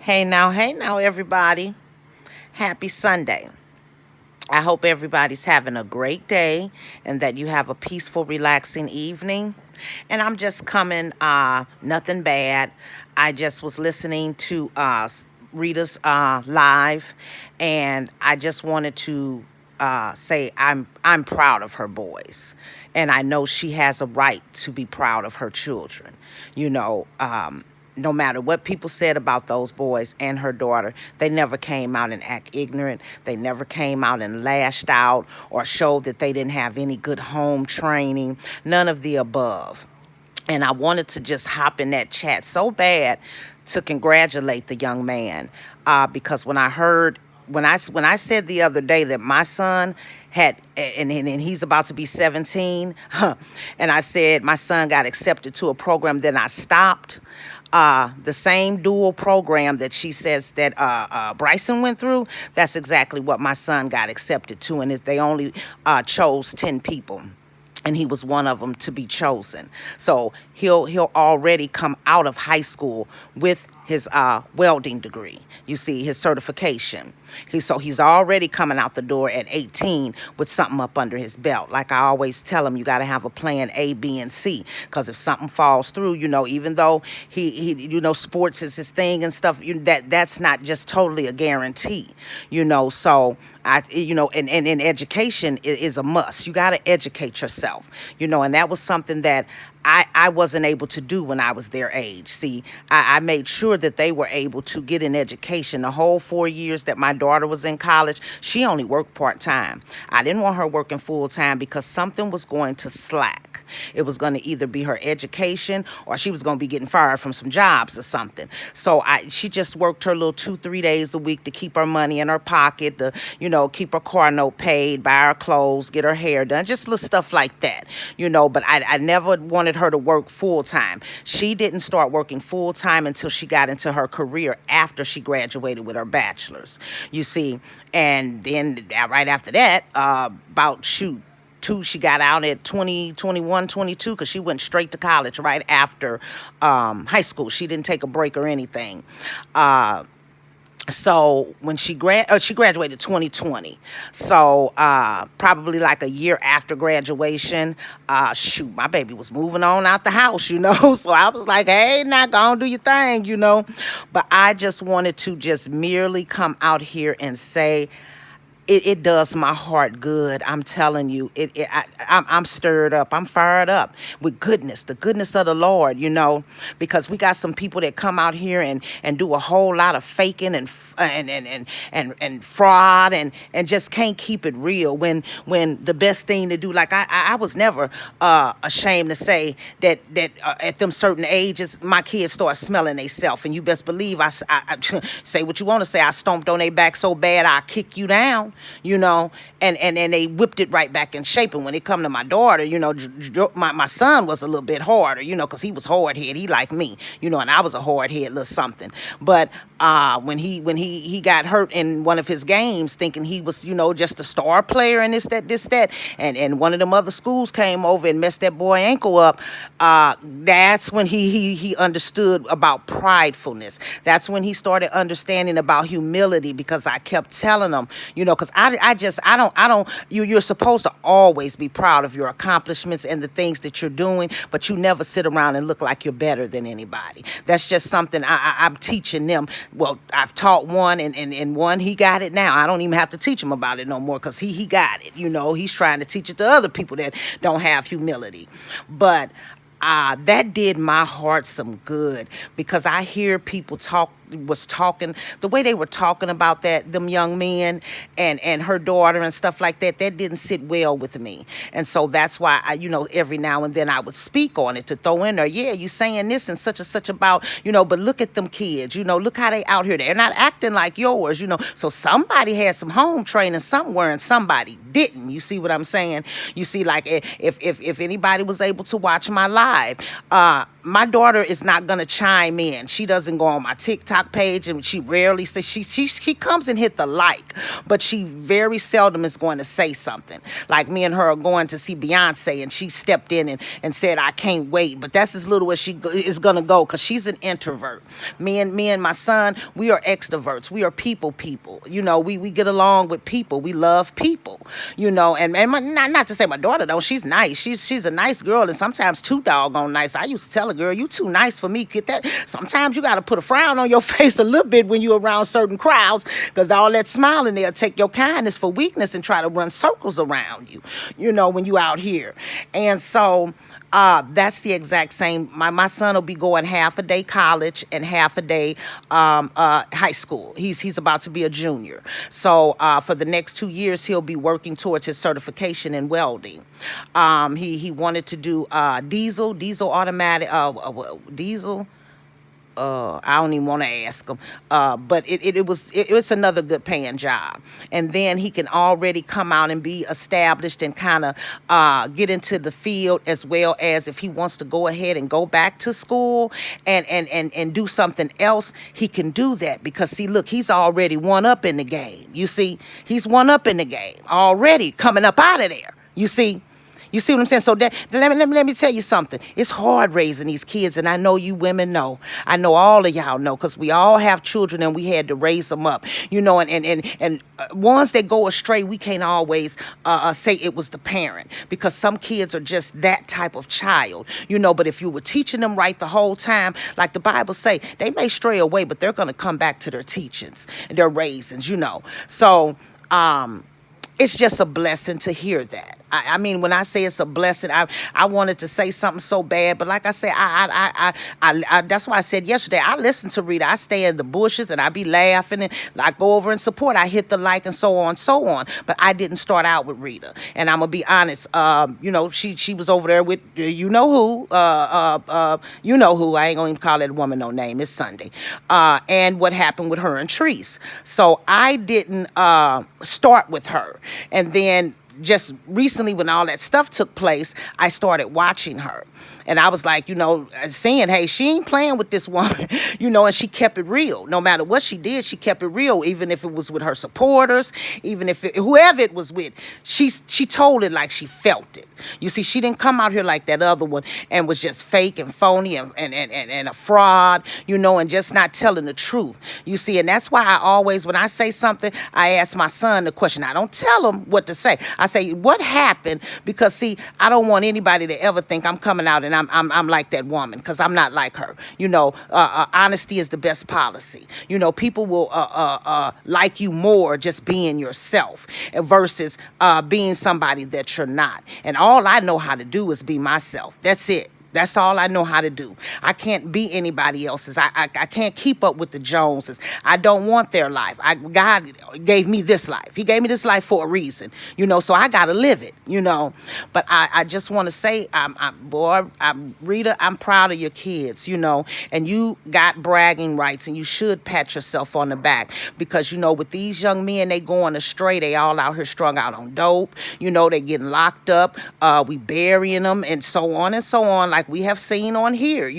Hey now, everybody. Happy Sunday. I hope everybody's having a great day and that you have a peaceful, relaxing evening. And I'm just coming, nothing bad. I just was listening to Rita's live, and I just wanted to say I'm proud of her boys, and I know she has a right to be proud of her children. You know, no matter what people said about those boys and her daughter, they never came out and act ignorant. They never came out and lashed out or showed that they didn't have any good home training. None of the above. And I wanted to just hop in that chat so bad to congratulate the young man, because when I said the other day that my son had and he's about to be 17, and I said my son got accepted to a program, then I stopped. The same dual program that she says that Bryson went through, that's exactly what my son got accepted to, and they only chose 10 people, and he was one of them to be chosen. So he'll already come out of high school with his welding degree. You see, his certification. He's already coming out the door at 18 with something up under his belt. Like I always tell him, you got to have a plan A, B, and C. Because if something falls through, even though he sports is his thing and stuff, that's not just totally a guarantee. So and education is a must. You got to educate yourself. And that was something that I wasn't able to do when I was their age. See, I made sure that they were able to get an education. The whole 4 years that my daughter was in college, she only worked part-time. I didn't want her working full-time because something was going to slack. It was going to either be her education or she was going to be getting fired from some jobs or something. So she just worked her little 2-3 days a week to keep her money in her pocket, to, keep her car note paid, buy her clothes, get her hair done, just little stuff like that, but I never wanted her to work full time. She didn't start working full time until she got into her career after she graduated with her bachelor's, you see. And then right after that, she got out at 20, 21, 22, because she went straight to college right after high school. She didn't take a break or anything. So when she graduated 2020. So probably like a year after graduation, my baby was moving on out the house. So I was like, hey, now go on, do your thing. But I just wanted to just merely come out here and say, it does my heart good. I'm telling you, I'm stirred up. I'm fired up with goodness, the goodness of the Lord, because we got some people that come out here and do a whole lot of faking and fraud and just can't keep it real when the best thing to do, like I was never ashamed to say that at them certain ages, my kids start smelling themselves, and you best believe I say what you want to say. I stomped on their back so bad I kick you down, and they whipped it right back in shape. And when it come to my daughter, my son was a little bit harder, because he was hard-headed. He like me, and I was a hard-headed little something. But when he got hurt in one of his games, thinking he was, just a star player and this, that, and one of them other schools came over and messed that boy ankle up, that's when he understood about pridefulness. That's when he started understanding about humility, because I kept telling him, because you're supposed to always be proud of your accomplishments and the things that you're doing, but you never sit around and look like you're better than anybody. That's just something I'm teaching them. Well, I've taught one, and one, he got it now. I don't even have to teach him about it no more, because he got it. He's trying to teach it to other people that don't have humility. But that did my heart some good, because I hear people talking the way they were talking about them young men and her daughter and stuff like that didn't sit well with me. And so that's why every now and then I would speak on it, to throw in there, yeah, you saying this and such about, but look at them kids, look how they out here. They're not acting like yours, so somebody had some home training somewhere and somebody didn't. You see what I'm saying? You see, like if anybody was able to watch my live, 5. My daughter is not gonna chime in. She doesn't go on my TikTok page, and she rarely says she comes and hit the like, but she very seldom is going to say something. Like me and her are going to see Beyonce, and she stepped in and said, "I can't wait." But that's as little as is gonna go, because she's an introvert. Me and my son, we are extroverts. We are people. We get along with people. We love people. Not to say my daughter though. She's nice. She's a nice girl, and sometimes too doggone nice. I used to tell her, "Girl, you too nice for me." Get that? Sometimes you got to put a frown on your face a little bit when you're around certain crowds, because all that smiling, they'll take your kindness for weakness and try to run circles around you. When you out here, and so. That's the exact same. My son will be going half a day college and half a day high school. He's about to be a junior. So for the next 2 years, he'll be working towards his certification in welding. He wanted to do diesel automatic, diesel. I don't even want to ask him. But it's another good paying job. And then he can already come out and be established and kind of get into the field, as well as if he wants to go ahead and go back to school and do something else, he can do that. Because see, look, he's already one up in the game. You see, he's one up in the game already, coming up out of there. You see. You see what I'm saying? So let me tell you something. It's hard raising these kids, and I know you women know. I know all of y'all know, because we all have children and we had to raise them up. And ones that go astray, we can't always say it was the parent, because some kids are just that type of child. But if you were teaching them right the whole time, like the Bible say, they may stray away, but they're going to come back to their teachings and their raisins. So it's just a blessing to hear that. I mean, when I say it's a blessing, I wanted to say something so bad, but like I said, I that's why I said yesterday, I listen to Rita. I stay in the bushes and I be laughing, and I go over and support. I hit the like and so on. But I didn't start out with Rita, and I'm gonna be honest. She was over there with you know who. I ain't gonna even call that woman no name. It's Sunday. And what happened with her and Treese. So I didn't start with her, and then just recently, when all that stuff took place, I started watching her. And I was like, saying, hey, she ain't playing with this woman, and she kept it real. No matter what she did, she kept it real, even if it was with her supporters, even if whoever it was with, she told it like she felt it. You see, she didn't come out here like that other one and was just fake and phony and a fraud, and just not telling the truth. You see, and that's why I always, when I say something, I ask my son the question. I don't tell him what to say. I say, what happened? Because, see, I don't want anybody to ever think I'm coming out and I'm like that woman, because I'm not like her. Honesty is the best policy. People will like you more just being yourself versus being somebody that you're not. And all I know how to do is be myself. That's it. That's all I know how to do. I can't be anybody else's. I can't keep up with the Joneses. I don't want their life. God gave me this life. He gave me this life for a reason, so I got to live it, But I just want to say, Rita, I'm proud of your kids, and you got bragging rights, and you should pat yourself on the back, because, with these young men, they going astray. They all out here strung out on dope. They getting locked up. We burying them and so on and so on, like we have seen on here,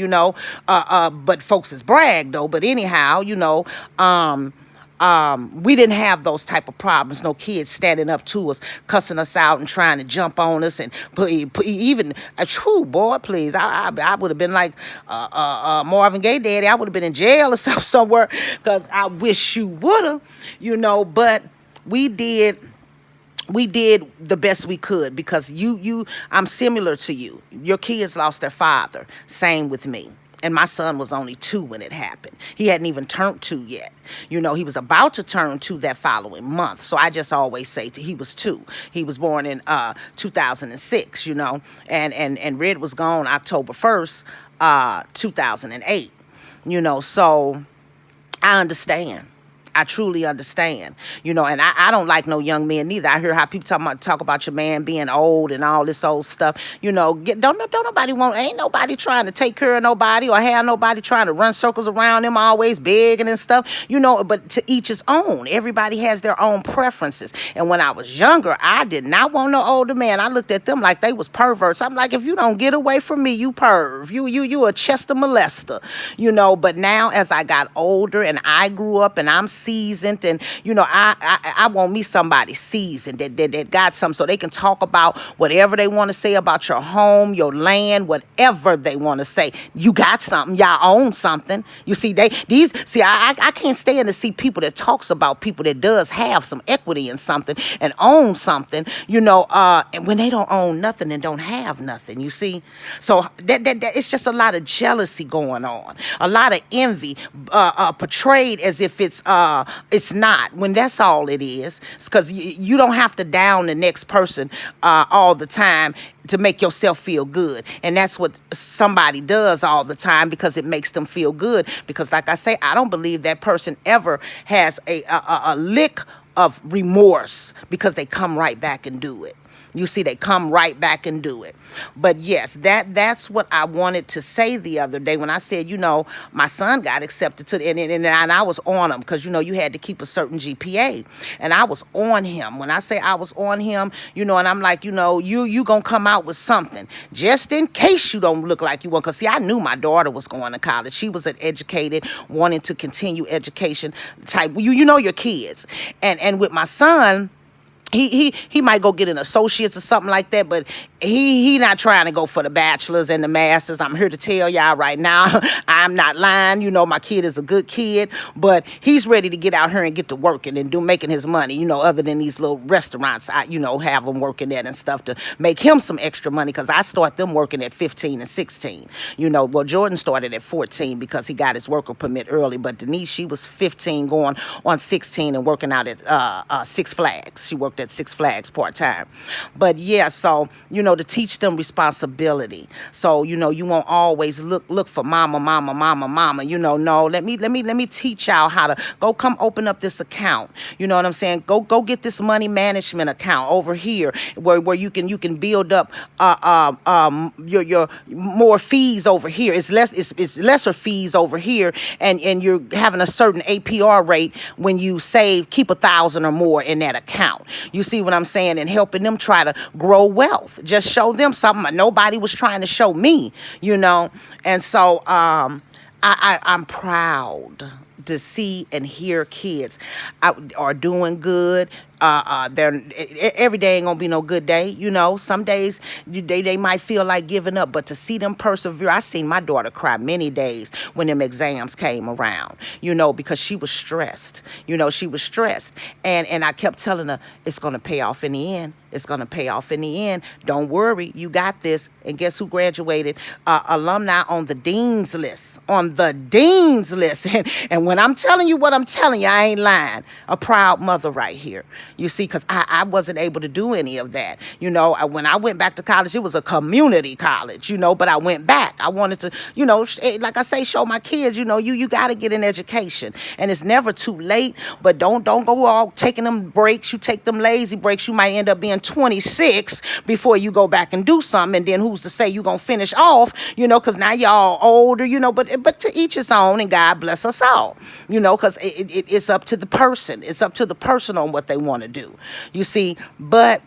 but folks is brag though. But anyhow, we didn't have those type of problems. No kids standing up to us, cussing us out and trying to jump on us, and even boy, please, I would have been like Marvin Gaye daddy. I would have been in jail or somewhere, because I wish you would have, but we did the best we could, because I'm similar to you. Your kids lost their father. Same with me. And my son was only 2 when it happened. He hadn't even turned 2 yet. He was about to turn 2 that following month. So I just always say he was 2. He was born in 2006, and Red was gone October 1st, 2008. So I understand. I truly understand, and I don't like no young men neither. I hear how people talk about your man being old and all this old stuff. Don't nobody ain't nobody trying to take care of nobody or have nobody trying to run circles around them, always begging and stuff, but to each his own. Everybody has their own preferences. And when I was younger, I did not want no older man. I looked at them like they was perverts. I'm like, if you don't get away from me, you perv. You a Chester molester, but now as I got older and I grew up and I'm seasoned, and I want me somebody seasoned that got some, so they can talk about whatever they want to say about your home, your land, whatever they want to say. You got something, y'all own something. You see, I can't stand to see people that talks about people that does have some equity in something and own something, and when they don't own nothing and don't have nothing, you see. So that it's just a lot of jealousy going on, a lot of envy, portrayed as if it's not, when that's all it is. It's because you don't have to down the next person all the time to make yourself feel good. And that's what somebody does all the time, because it makes them feel good. Because like I say, I don't believe that person ever has a lick of remorse, because they come right back and do it. You see, they come right back and do it. But yes, that's what I wanted to say the other day when I said, my son got accepted to and I was on him, because, you had to keep a certain GPA. And I was on him. When I say I was on him, and I'm like, you going to come out with something just in case you don't look like you want. Because, see, I knew my daughter was going to college. She was an educated, wanting to continue education type. You know your kids. And with my son, he might go get an associate's or something like that, but he not trying to go for the bachelor's and the master's. I'm here to tell y'all right now, I'm not lying. My kid is a good kid, but he's ready to get out here and get to working and making his money, other than these little restaurants I, have him working at and stuff to make him some extra money, because I start them working at 15 and 16. Well, Jordan started at 14 because he got his worker permit early, but Denise, she was 15 going on 16 and working out at Six Flags. She worked at Six Flags part-time. But yeah, so to teach them responsibility. So you won't always look for mama. No, let me teach y'all how to go. Come open up this account. You know what I'm saying? Go get this money management account over here where you can build up your more fees over here. It's lesser fees over here, and you're having a certain APR rate when you keep 1,000 or more in that account. You see what I'm saying? And helping them try to grow wealth. Just show them something nobody was trying to show me, And so I'm proud to see and hear kids are doing good. Every day ain't gonna be no good day. Some days they might feel like giving up, but to see them persevere. I seen my daughter cry many days when them exams came around, because she was stressed. She was stressed, and I kept telling her, it's gonna pay off in the end. It's gonna pay off in the end. Don't worry, you got this. And guess who graduated? Alumni on the dean's list. And when I'm telling you what I'm telling you, I ain't lying. A proud mother right here. You see, because I wasn't able to do any of that. When I went back to college, it was a community college, but I went back. I wanted to, like I say, show my kids, you got to get an education. And it's never too late, but don't go all taking them breaks. You take them lazy breaks, you might end up being 26 before you go back and do something. And then who's to say you're going to finish off, because now y'all older, but to each his own, and God bless us all, because it's up to the person. It's up to the person on what they want to do. You see, but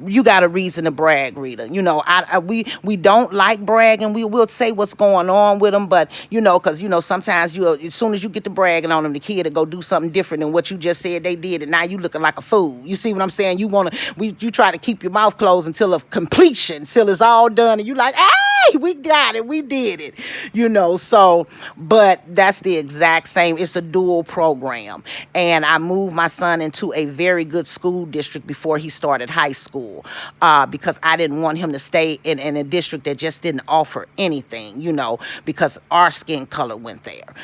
you got a reason to brag, Rita. We don't like bragging. We will say what's going on with them, but because sometimes as soon as you get to bragging on them, the kid will go do something different than what you just said they did, and now you looking like a fool. You see what I'm saying? You try to keep your mouth closed until of completion, till it's all done, and you like, hey, we got it, we did it. So, but that's the exact same. It's a dual program, and I moved my son into a very good school district before he started high school. school, because I didn't want him to stay in a district that just didn't offer anything, because our skin color went there,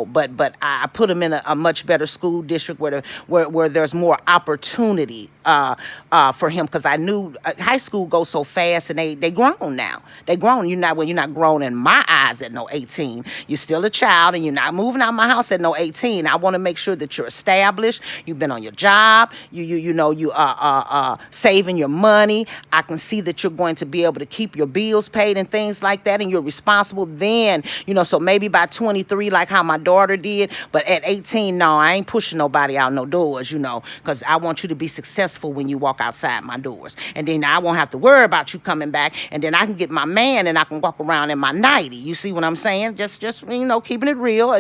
but I put him in a much better school district where there's more opportunity for him, because I knew high school goes so fast, and they grown now. They grown. You're not grown in my eyes at no 18. You're still a child, and you're not moving out my house at no 18. I want to make sure that you're established. You've been on your job. You saving your money. I can see that you're going to be able to keep your bills paid and things like that, and you're responsible then. So maybe by 23, like how my daughter did, but at 18, no, I ain't pushing nobody out no doors, because I want you to be successful when you walk outside my doors, and then I won't have to worry about you coming back, and then I can get my man and I can walk around in my nightie. You see what I'm saying? Just keeping it real.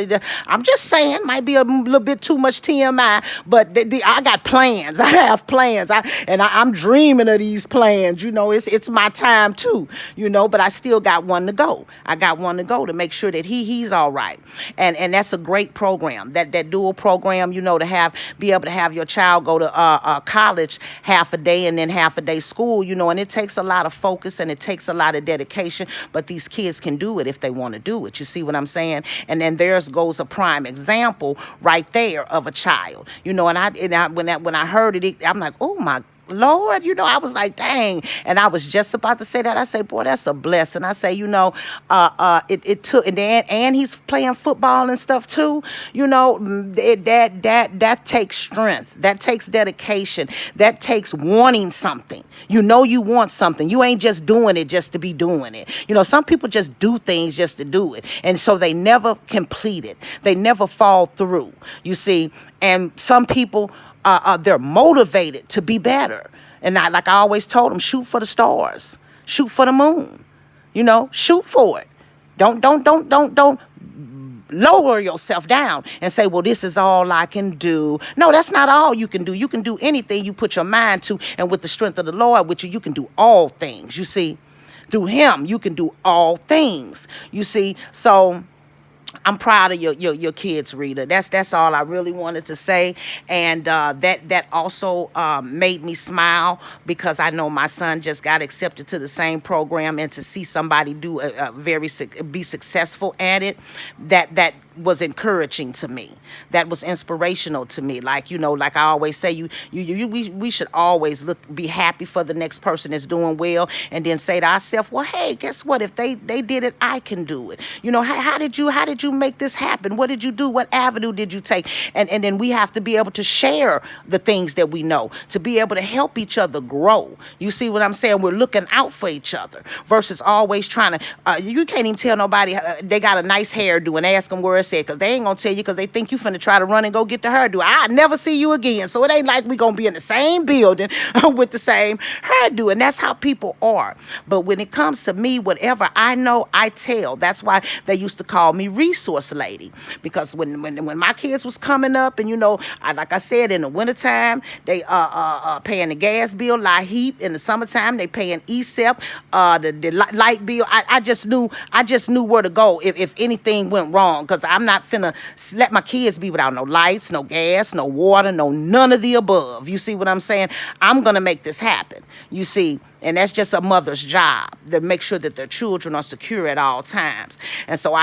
I'm just saying, might be a little bit too much TMI, but I got plans. I have plans. I'm dreaming of these plans. It's my time too. But I still got one to go. I got one to go to make sure that he's all right. And that's a great program. That dual program. To be able to have your child go to college half a day and then half a day school. And it takes a lot of focus and it takes a lot of dedication. But these kids can do it if they want to do it. You see what I'm saying? And then there's goes a prime example right there of a child. When I heard it, I'm like, oh my Lord, I was like, dang. And I was just about to say that. I say, boy, that's a blessing. I say, it took, and he's playing football and stuff too. That takes strength. That takes dedication. That takes wanting something. You want something. You ain't just doing it just to be doing it. Some people just do things just to do it. And so they never complete it. They never fall through, you see. And some people, they're motivated to be better. And like I always told them, shoot for the stars, shoot for the moon, shoot for it. Don't lower yourself down and say, well, this is all I can do. No, that's not all you can do. You can do anything you put your mind to. And with the strength of the Lord, with you can do all things. You see, through him, you can do all things. You see, so I'm proud of your kids, Rita. That's all I really wanted to say. And that also made me smile, because I know my son just got accepted to the same program, and to see somebody do be successful at it, that was encouraging to me. That was inspirational to me. Like I always say, we should always be happy for the next person that's doing well, and then say to ourselves, well, hey, guess what? If they did it, I can do it. How did you make this happen? What did you do? What avenue did you take? And then we have to be able to share the things that we know, to be able to help each other grow. You see what I'm saying? We're looking out for each other versus always trying to, you can't even tell nobody they got a nice hairdo and ask them where it's at, because they ain't going to tell you, because they think you finna try to run and go get the hairdo. I never see you again. So it ain't like we going to be in the same building with the same hairdo. And that's how people are. But when it comes to me, whatever I know, I tell. That's why they used to call me resource lady, because when my kids was coming up, and like I said, in the wintertime they paying the gas bill, light heat. In the summertime they paying ESEP, the light bill. I just knew where to go if anything went wrong, because I'm not finna let my kids be without no lights, no gas, no water, no none of the above. You see what I'm saying? I'm gonna make this happen. You see. And that's just a mother's job, to make sure that their children are secure at all times. And so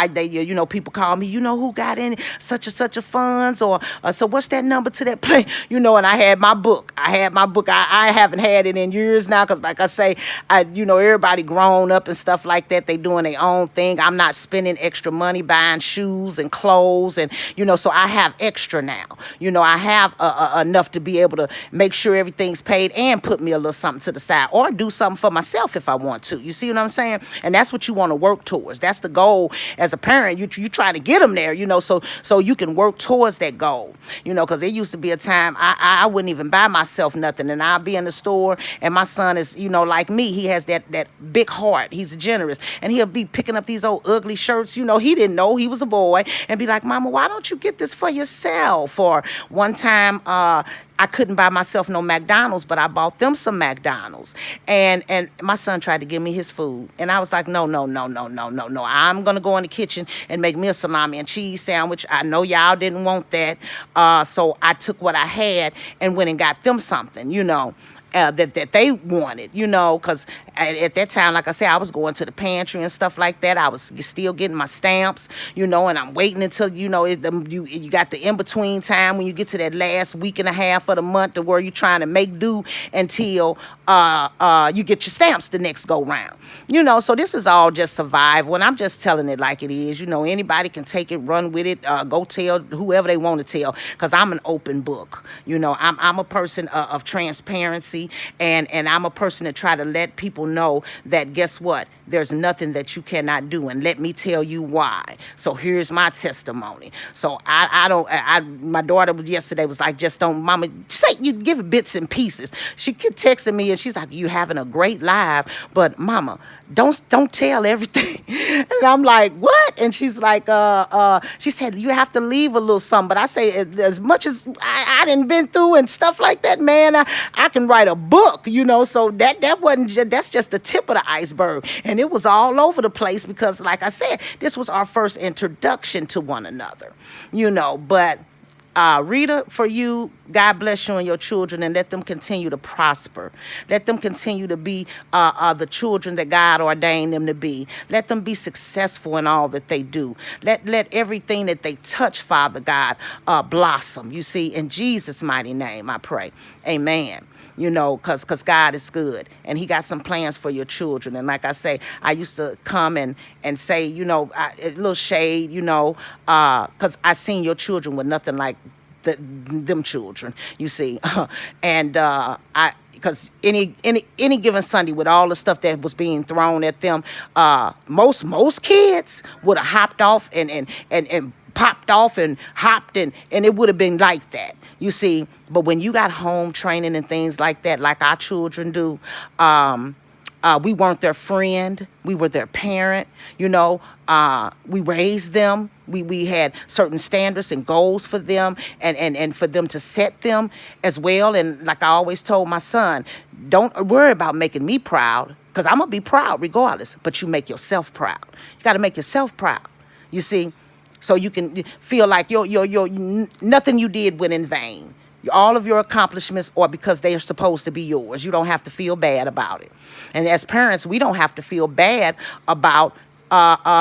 people call me, who got any such and such a funds, or so what's that number to that place? And I had my book. I haven't had it in years now, because like I say, everybody grown up and stuff like that. They doing their own thing. I'm not spending extra money buying shoes and clothes, and so I have extra now. I have enough to be able to make sure everything's paid and put me a little something to the side, or do something for myself if I want to. You see what I'm saying? And that's what you want to work towards. That's the goal as a parent. You trying to get them there, so you can work towards that goal. Because there used to be a time I wouldn't even buy myself nothing, and I'll be in the store, and my son is, like me, he has that big heart. He's generous, and he'll be picking up these old ugly shirts. He didn't know he was a boy, and be like, Mama, why don't you get this for yourself? Or one time, I couldn't buy myself no McDonald's, but I bought them some McDonald's. And my son tried to give me his food. And I was like, no. I'm going to go in the kitchen and make me a salami and cheese sandwich. I know y'all didn't want that. So I took what I had and went and got them something, that they wanted, because at that time, like I said, I was going to the pantry and stuff like that. I was still getting my stamps, and I'm waiting until, you got the in-between time when you get to that last week and a half of the month to where you're trying to make do until you get your stamps the next go round. So this is all just survival, and I'm just telling it like it is. Anybody can take it, run with it, go tell whoever they want to tell, because I'm an open book. I'm a person of transparency, and I'm a person that try to let people know that, guess what? There's nothing that you cannot do, and let me tell you why. So here's my testimony. So my daughter yesterday was like, just don't, mama, say, you give it bits and pieces. She kept texting me, and she's like, you having a great live, but mama, don't tell everything. And I'm like, what? And she's like, she said, you have to leave a little something. But I say, as much as I done been through and stuff like that, man, I can write a book, so that wasn't that's just the tip of the iceberg. And it was all over the place because, like I said, this was our first introduction to one another, but Rita, for you, God bless you and your children, and let them continue to prosper. Let them continue to be the children that God ordained them to be. Let them be successful in all that they do. Let everything that they touch, Father God, blossom. You see, in Jesus' mighty name, I pray. Amen. Because God is good, and he got some plans for your children. And like I say, I used to come and say, a little shade, because I seen your children with nothing like them children, you see. And because any given Sunday, with all the stuff that was being thrown at them, most kids would have hopped off and popped off and hopped, and it would have been like that, you see. But when you got home training and things like that, like our children do, we weren't their friend, we were their parent. We raised them. We had certain standards and goals for them, and for them to set them as well. And like I always told my son, don't worry about making me proud, because I'm gonna be proud regardless, but you make yourself proud. You got to make yourself proud, you see, so you can feel like your nothing you did went in vain. All of your accomplishments are because they are supposed to be yours. You don't have to feel bad about it. And as parents, we don't have to feel bad about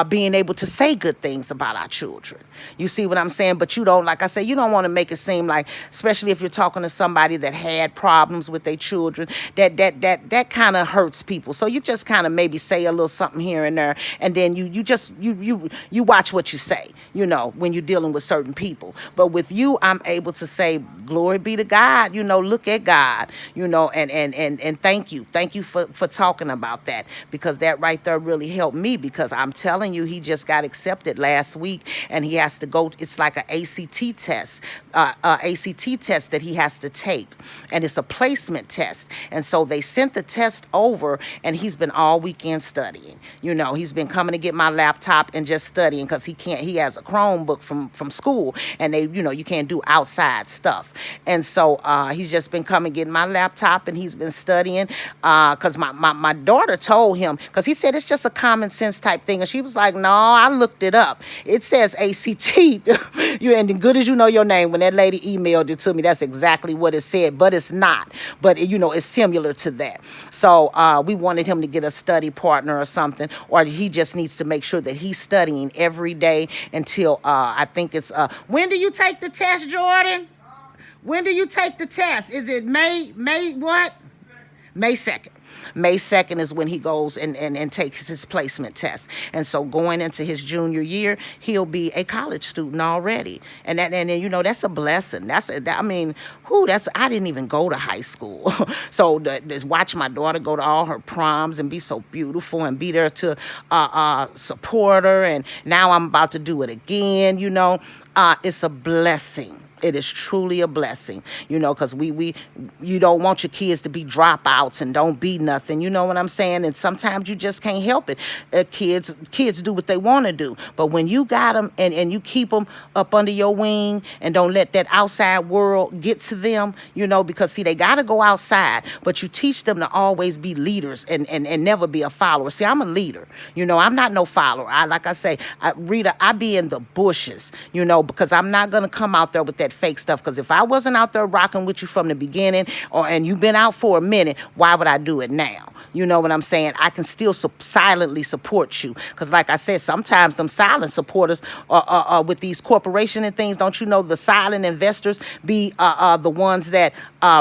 being able to say good things about our children. You see what I'm saying? But you don't, like I say, you don't want to make it seem like, especially if you're talking to somebody that had problems with their children, that kind of hurts people. So you just kind of maybe say a little something here and there, and then you watch what you say, when you're dealing with certain people. But with you, I'm able to say, glory be to God, look at God, and thank you for talking about that, because that right there really helped me, because I'm telling you, he just got accepted last week, and he has to go. It's like an ACT test, that he has to take, and it's a placement test. And so they sent the test over, and he's been all weekend studying. He's been coming to get my laptop and just studying, because he has a Chromebook from school, and you can't do outside stuff. And so he's just been coming getting my laptop, and he's been studying, because my daughter told him, because he said it's just a common sense type thing, and she was like, no, I looked it up. It says ACT. And good as you know your name, when that lady emailed it to me, that's exactly what it said, but it's not. But it's similar to that. So we wanted him to get a study partner or something, or he just needs to make sure that he's studying every day until I think it's when do you take the test, Jordan? When do you take the test? Is it May what? May 2nd. May 2nd is when he goes and takes his placement test. And so going into his junior year, he'll be a college student already. And that's a blessing. I didn't even go to high school. So just watch my daughter go to all her proms and be so beautiful and be there to support her. And now I'm about to do it again, it's a blessing. It is truly a blessing, because you don't want your kids to be dropouts and don't be nothing. You know what I'm saying? And sometimes you just can't help it. Kids do what they want to do. But when you got them and you keep them up under your wing and don't let that outside world get to them, because see, they got to go outside, but you teach them to always be leaders and never be a follower. See, I'm a leader. I'm not no follower. Rita, I be in the bushes, because I'm not going to come out there with that that fake stuff. Because if I wasn't out there rocking with you from the beginning, and you've been out for a minute, why would I do it now? You know what I'm saying? I can still silently support you. Because like I said, sometimes them silent supporters with these corporations and things, don't you know, the silent investors be the ones that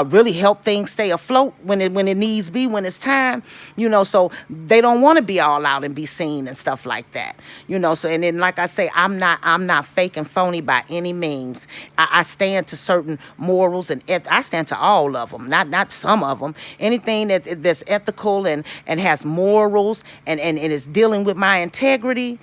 really help things stay afloat when it needs be, when it's time. You know, so they don't want to be all out and be seen and stuff like that. You know, so and then like I say, I'm not fake and phony by any means. I stand to certain morals and I stand to all of them, not some of them. Anything that's ethical and has morals and is dealing with my integrity,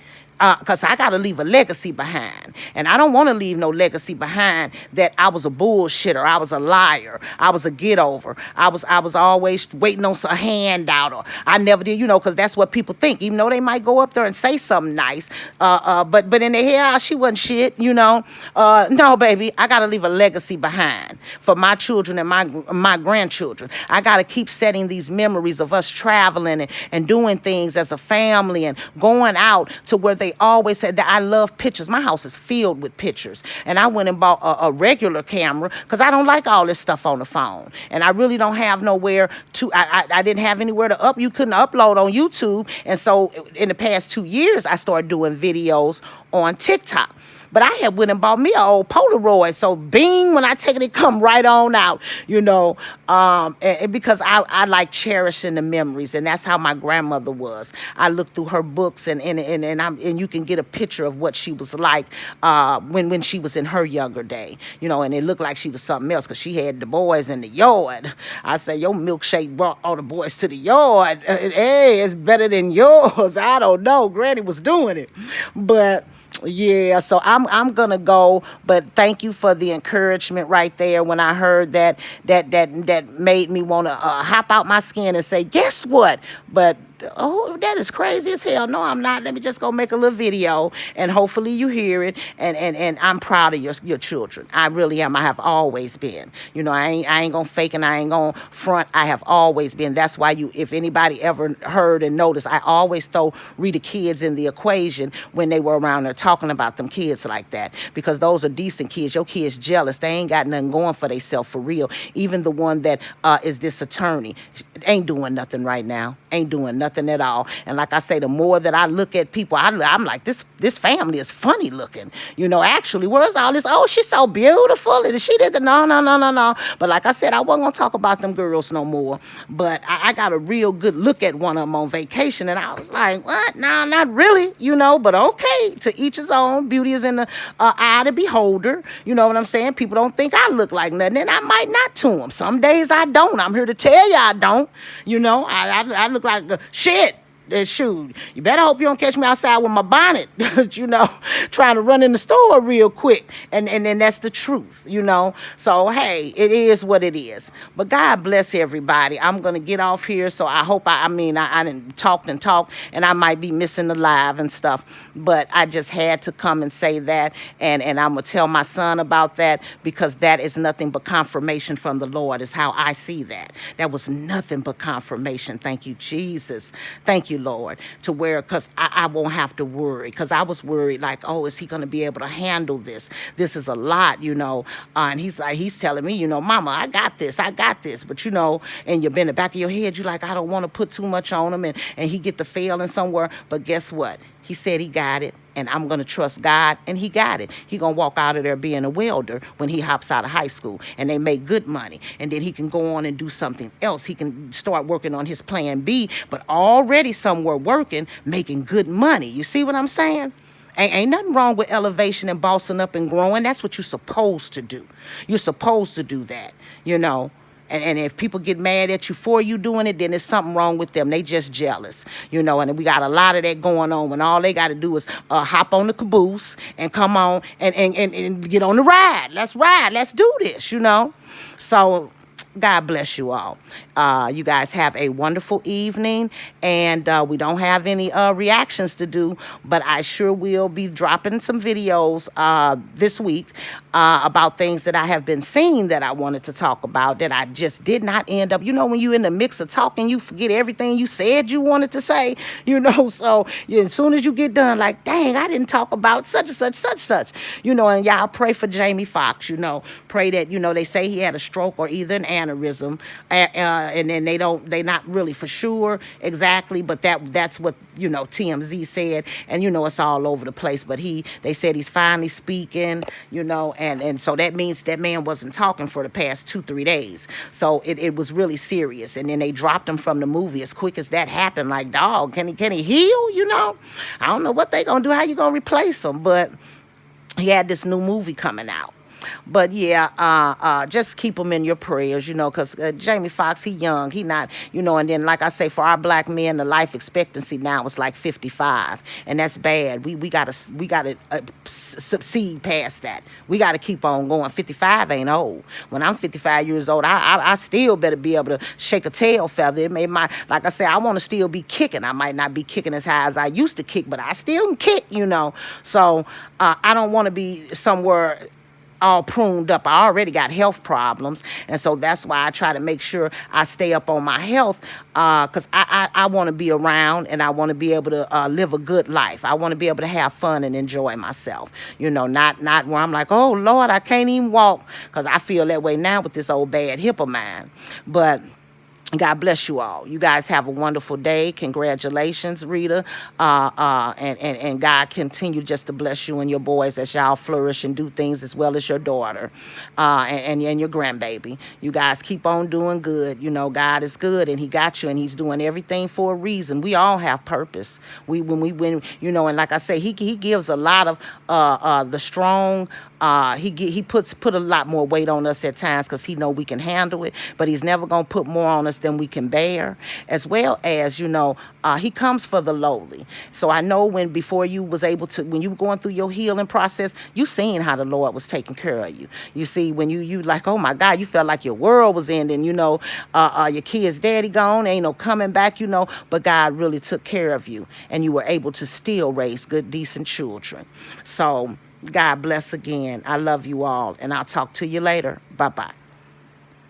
because I got to leave a legacy behind. And I don't want to leave no legacy behind that I was a bullshitter, I was a liar, I was a get-over, I was always waiting on a handout, or I never did, you know, because that's what people think, even though they might go up there and say something nice. But in their head, she wasn't shit, you know. No, baby, I got to leave a legacy behind for my children and my grandchildren. I got to keep setting these memories of us traveling and doing things as a family and going out to where they always said that I love pictures. My house is filled with pictures. And I went and bought a regular camera because I don't like all this stuff on the phone. And I really don't have nowhere to, I didn't have anywhere to you couldn't upload on YouTube. And so in the past 2 years, I started doing videos on TikTok. But I had went and bought me an old Polaroid. So bing, when I take it, it come right on out, you know, and because I like cherishing the memories. And that's how my grandmother was. I looked through her books and you can get a picture of what she was like when she was in her younger day, you know, and it looked like she was something else because she had the boys in the yard. I say, your milkshake brought all the boys to the yard. Hey, it's better than yours. I don't know. Granny was doing it. But yeah, so I'm gonna go, but thank you for the encouragement right there. When I heard that made me want to hop out my skin and say, guess what? But oh, that is crazy as hell. No, I'm not. Let me just go make a little video, and hopefully you hear it. And I'm proud of your children. I really am. I have always been. You know, I ain't gonna fake and I ain't gonna front. I have always been. That's why if anybody ever heard and noticed, I always throw Rita kids in the equation when they were around there talking about them kids like that, because those are decent kids. Your kids jealous. They ain't got nothing going for themselves for real. Even the one that is this attorney ain't doing nothing right now. Ain't doing nothing at all. And like I say, the more that I look at people, I'm like, this family is funny looking. You know, actually, where's all this? Oh, she's so beautiful. And she did no. But like I said, I wasn't going to talk about them girls no more. But I got a real good look at one of them on vacation. And I was like, what? No, not really, you know, but okay. To each his own. Beauty is in the eye of the beholder. You know what I'm saying? People don't think I look like nothing, and I might not to them. Some days I don't. I'm here to tell you I don't. You know, I look like shit. Shoot, you better hope you don't catch me outside with my bonnet, you know, trying to run in the store real quick. And then that's the truth, you know. So, hey, it is what it is. But God bless everybody. I'm going to get off here. So I hope, I didn't talk, and I might be missing the live and stuff. But I just had to come and say that. And I'm going to tell my son about that, because that is nothing but confirmation from the Lord, is how I see that. That was nothing but confirmation. Thank you, Jesus. Thank you, Lord, to where, because I won't have to worry, because I was worried like, oh, is he going to be able to handle this? This is a lot, you know. And he's telling me, you know, Mama, I got this. But, you know, and you're in the back of your head, you're like, I don't want to put too much on him, and he get to failing somewhere. But guess what? He said he got it, and I'm going to trust God, and he got it. He going to walk out of there being a welder when he hops out of high school, and they make good money, and then he can go on and do something else. He can start working on his plan B, but already somewhere working, making good money. You see what I'm saying? Ain't nothing wrong with elevation and bossing up and growing. That's what you're supposed to do. You're supposed to do that, you know. And if people get mad at you for you doing it, then there's something wrong with them. They just jealous, you know. And we got a lot of that going on when all they got to do is hop on the caboose and come on and get on the ride. Let's ride. Let's do this, you know. So God bless you all. You guys have a wonderful evening, and we don't have any reactions to do, but I sure will be dropping some videos this week about things that I have been seeing that I wanted to talk about that I just did not end up. You know, when you're in the mix of talking, you forget everything you said you wanted to say, so as soon as you get done, like, dang, I didn't talk about such and such, such, and y'all pray for Jamie Foxx, pray that, they say he had a stroke or either an aneurysm, and then they not really for sure exactly, but that's what, TMZ said, and, it's all over the place, but they said he's finally speaking, and so that means that man wasn't talking for the past 2-3 days, so it was really serious, and then they dropped him from the movie as quick as that happened, like, dog, can he heal, I don't know what they gonna do, how you gonna replace him, but he had this new movie coming out. But yeah, just keep him in your prayers, because Jamie Foxx, he young, he not, and then like I say, for our black men, the life expectancy now is like 55, and that's bad. We gotta succeed past that. We gotta keep on going. 55 ain't old. When I'm 55 years old, I still better be able to shake a tail feather. Like I say, I want to still be kicking. I might not be kicking as high as I used to kick, but I still can kick, So I don't want to be somewhere all pruned up. I already got health problems, and so that's why I try to make sure I stay up on my health, because I want to be around, and I want to be able to live a good life. I want to be able to have fun and enjoy myself, not where I'm like, oh Lord, I can't even walk, because I feel that way now with this old bad hip of mine. But God bless you all. You guys have a wonderful day. Congratulations, Rita. And God continue just to bless you and your boys as y'all flourish and do things, as well as your daughter and your grandbaby. You guys keep on doing good. God is good, and he got you, and he's doing everything for a reason. We all have purpose. And like I say, he gives a lot of the strong. He put a lot more weight on us at times, because he know we can handle it, but he's never gonna put more on us than we can bear, as well as he comes for the lowly. So I know before you was able to, when you were going through your healing process, you seen how the Lord was taking care of you. You see, when you like, oh my God, you felt like your world was ending, your kid's daddy gone, ain't no coming back, but God really took care of you, and you were able to still raise good, decent children. So God bless again. I love you all, and I'll talk to you later. Bye-bye.